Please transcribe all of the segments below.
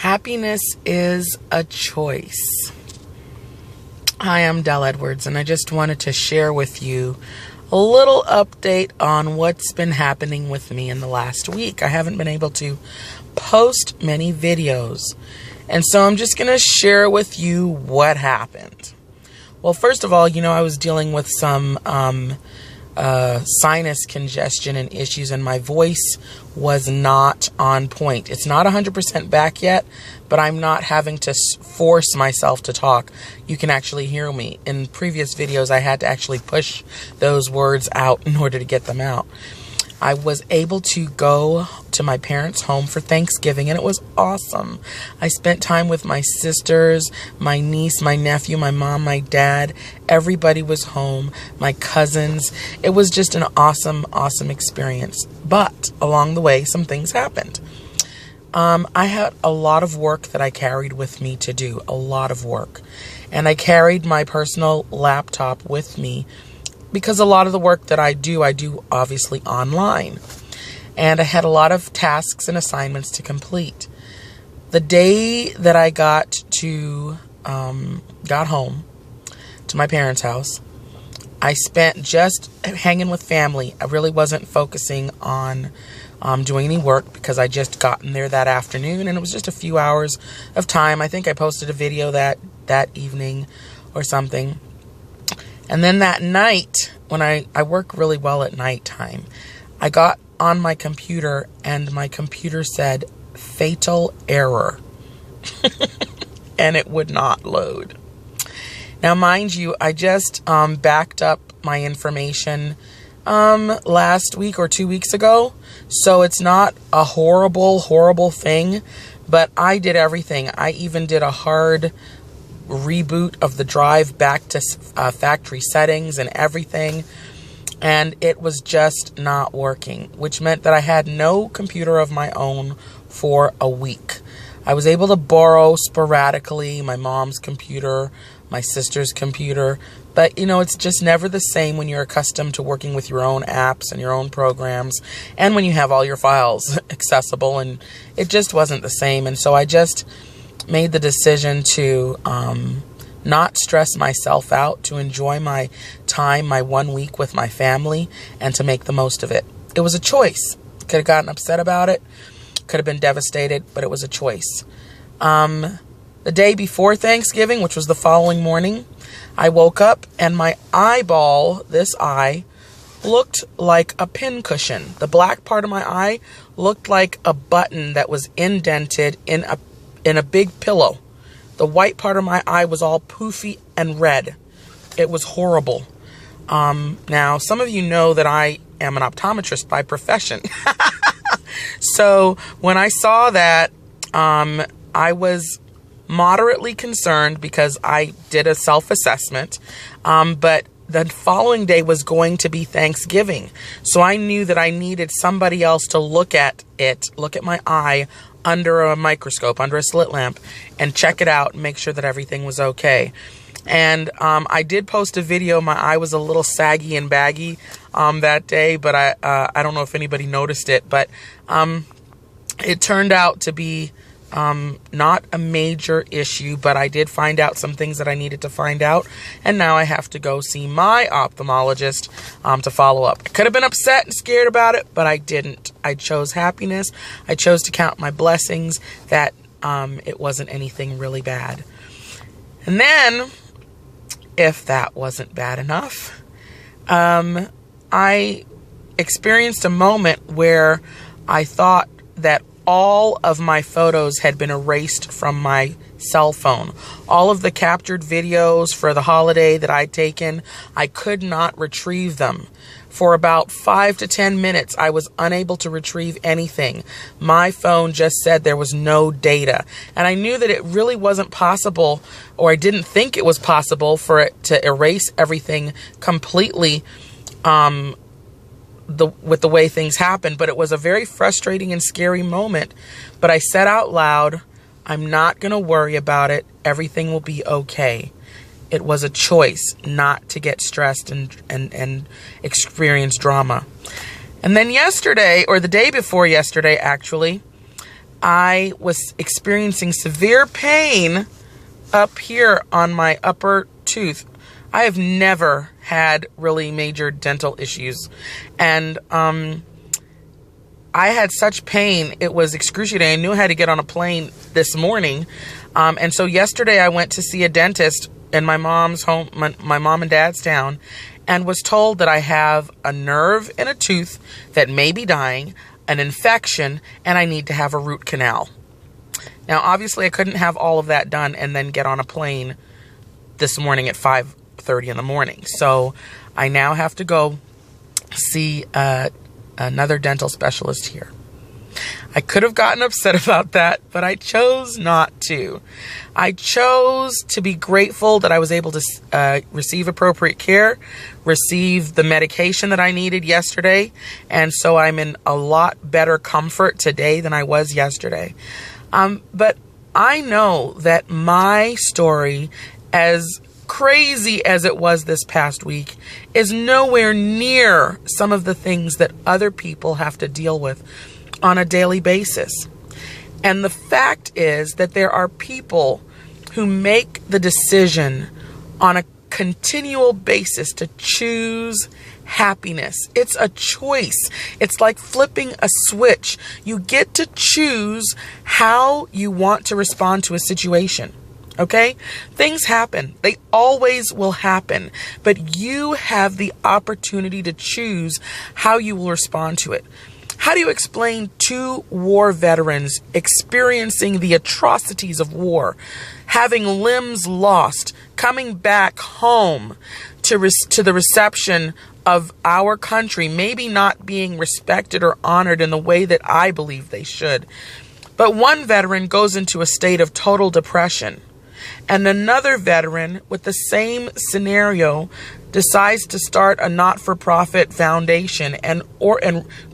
Happiness is a choice. Hi, I'm Del Edwards, and I just wanted to share with you a little update on what's been happening with me in the last week. I haven't been able to post many videos, and so I'm just going to share with you what happened. Well, first of all, I was dealing with some sinus congestion and issues, and my voice was not on point. It's not 100% back yet, but I'm not having to force myself to talk. You can actually hear me. In previous videos, I had to actually push those words out in order to get them out. I was able to go to my parents' home for Thanksgiving, and it was awesome. I spent time with my sisters, my niece, my nephew, my mom, my dad. Everybody was home, my cousins. It was just an awesome, awesome experience. But along the way, some things happened. I had a lot of work that I carried with me to do, a lot of work. And I carried my personal laptop with me because a lot of the work that I do obviously online. And I had a lot of tasks and assignments to complete. The day that I got home to my parents' house, I spent just hanging with family. I really wasn't focusing on doing any work because I just gotten there that afternoon, and it was just a few hours of time. I think I posted a video that evening or something. And then that night, when I work really well at nighttime, I got on my computer and my computer said fatal error and it would not load. Now, mind you, I just backed up my information last week or 2 weeks ago, so it's not a horrible thing, but I did everything. I even did a hard reboot of the drive back to factory settings and everything, and it was just not working, which meant that I had no computer of my own for a week. I was able to borrow sporadically my mom's computer, my sister's computer, but it's just never the same when you're accustomed to working with your own apps and your own programs, and when you have all your files accessible, and it just wasn't the same. And so I just made the decision to not stress myself out, to enjoy my time, my 1 week with my family, and to make the most of it. It was a choice. Could have gotten upset about it, could have been devastated, but it was a choice. The day before Thanksgiving, which was the following morning, I woke up and my eyeball, this eye, looked like a pincushion. The black part of my eye looked like a button that was indented in a big pillow. The white part of my eye was all poofy and red. It was horrible. Now, some of you know that I am an optometrist by profession. So when I saw that, I was moderately concerned because I did a self-assessment, but the following day was going to be Thanksgiving. So I knew that I needed somebody else to look at my eye under a microscope, under a slit lamp, and check it out and make sure that everything was okay. And I did post a video. My eye was a little saggy and baggy that day, but I don't know if anybody noticed it, but it turned out to be not a major issue, but I did find out some things that I needed to find out, and now I have to go see my ophthalmologist to follow up. I could have been upset and scared about it, but I didn't. I chose happiness. I chose to count my blessings that it wasn't anything really bad. And then, if that wasn't bad enough, I experienced a moment where I thought that all of my photos had been erased from my cell phone. All of the captured videos for the holiday that I'd taken, I could not retrieve them. For about 5 to 10 minutes, I was unable to retrieve anything. My phone just said there was no data. And I knew that it really wasn't possible, or I didn't think it was possible for it to erase everything completely with the way things happened, but it was a very frustrating and scary moment. But I said out loud, I'm not going to worry about it. Everything will be okay. It was a choice not to get stressed and experience drama. And then yesterday, or the day before yesterday, actually, I was experiencing severe pain up here on my upper tooth. I have never had really major dental issues. And I had such pain, it was excruciating. I knew I had to get on a plane this morning. And so yesterday I went to see a dentist in my mom's home, my mom and dad's town, and was told that I have a nerve in a tooth that may be dying, an infection, and I need to have a root canal. Now, obviously, I couldn't have all of that done and then get on a plane this morning at 5:30 in the morning. So I now have to go see another dental specialist here. I could have gotten upset about that, but I chose not to. I chose to be grateful that I was able to receive appropriate care, receive the medication that I needed yesterday, and so I'm in a lot better comfort today than I was yesterday. But I know that my story, as crazy as it was this past week, is nowhere near some of the things that other people have to deal with on a daily basis. And the fact is that there are people who make the decision on a continual basis to choose happiness. It's a choice. It's like flipping a switch. You get to choose how you want to respond to a situation. Okay? Things happen. They always will happen. But you have the opportunity to choose how you will respond to it. How do you explain two war veterans experiencing the atrocities of war, having limbs lost, coming back home to the reception of our country, maybe not being respected or honored in the way that I believe they should? But one veteran goes into a state of total depression, and another veteran with the same scenario decides to start a not-for-profit foundation and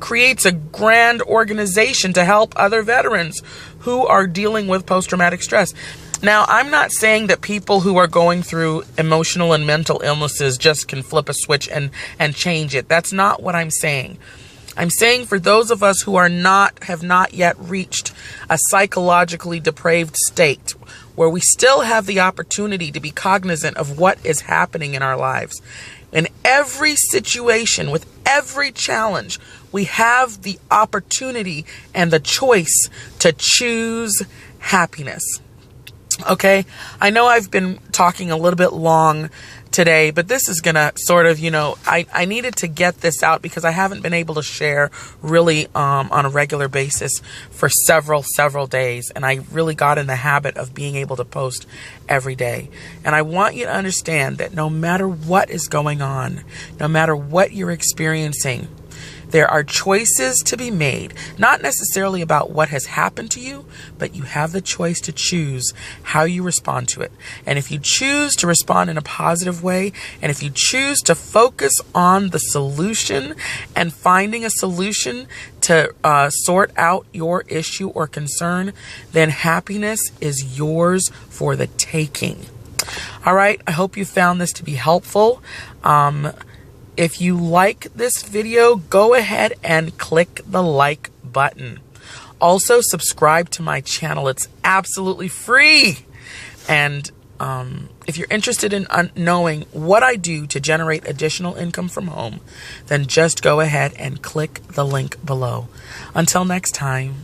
creates a grand organization to help other veterans who are dealing with post-traumatic stress. Now, I'm not saying that people who are going through emotional and mental illnesses just can flip a switch and change it. That's not what I'm saying. I'm saying for those of us who have not yet reached a psychologically depraved state, where we still have the opportunity to be cognizant of what is happening in our lives. In every situation, with every challenge, we have the opportunity and the choice to choose happiness. Okay? I know I've been talking a little bit long today, but this is going to sort of, I needed to get this out because I haven't been able to share really on a regular basis for several days. And I really got in the habit of being able to post every day. And I want you to understand that no matter what is going on, no matter what you're experiencing, there are choices to be made, not necessarily about what has happened to you, but you have the choice to choose how you respond to it. And if you choose to respond in a positive way, and if you choose to focus on the solution and finding a solution to sort out your issue or concern, then happiness is yours for the taking. All right, I hope you found this to be helpful. If you like this video, go ahead and click the like button. Also, subscribe to my channel. It's absolutely free. And if you're interested in knowing what I do to generate additional income from home, then just go ahead and click the link below. Until next time.